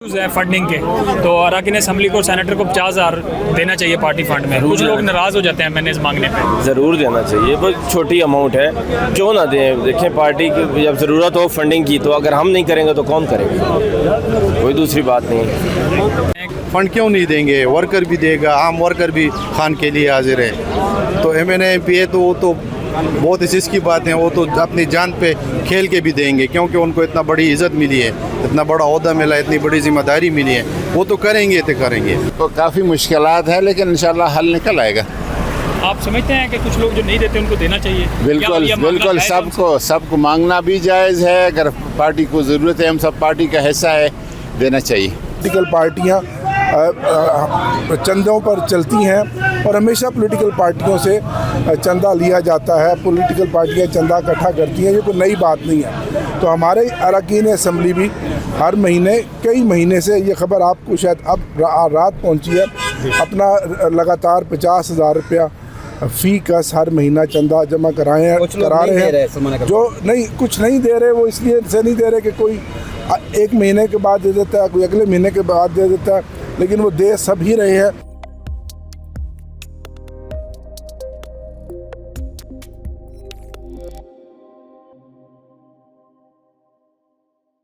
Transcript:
है फंडिंग के, तो अरकान असेंबली को सेनेटर को 50,000 देना चाहिए पार्टी फंड में। कुछ लोग नाराज़ हो जाते हैं मैंने इस मांगने पे। ज़रूर देना चाहिए, बहुत छोटी अमाउंट है, क्यों ना दें। देखें, पार्टी की जब ज़रूरत हो फंडिंग की, तो अगर हम नहीं करेंगे तो कौन करेगा, कोई दूसरी बात नहीं। फंड क्यों नहीं देंगे, वर्कर भी देगा, आम वर्कर भी खान के लिए हाजिर है। तो MNA MP है तो वो तो बहुत इस की बात है, वो तो अपनी जान पे खेल के भी देंगे, क्योंकि उनको इतना बड़ी इज़्ज़त मिली है, इतना बड़ा ओहदा मिला है, इतनी बड़ी जिम्मेदारी मिली है, वो तो करेंगे तो करेंगे। तो काफ़ी मुश्किलात है, लेकिन इंशाल्लाह हल निकल आएगा। आप समझते हैं कि कुछ लोग जो नहीं देते उनको देना चाहिए? बिल्कुल बिल्कुल, सबको मांगना भी जायज़ है। अगर पार्टी को ज़रूरत है, हम सब पार्टी का हिस्सा है, देना चाहिए। पॉलिटिकल पार्टियां चंदों पर चलती हैं और हमेशा पॉलिटिकल पार्टियों से चंदा लिया जाता है, पॉलिटिकल पार्टियां चंदा इकट्ठा करती हैं, ये कोई नई बात नहीं है। तो हमारे अरकान असेंबली भी हर महीने कई महीने से ये खबर आपको शायद अब रात पहुंची है, अपना लगातार 50,000 रुपया फ़ी कस हर महीना चंदा जमा करा रहे हैं। जो नहीं कुछ नहीं दे रहे, वो इसलिए से नहीं दे रहे कि कोई एक महीने के बाद दे देता है, कोई अगले महीने के बाद दे देता है, लेकिन वो दे सब ही रहे हैं।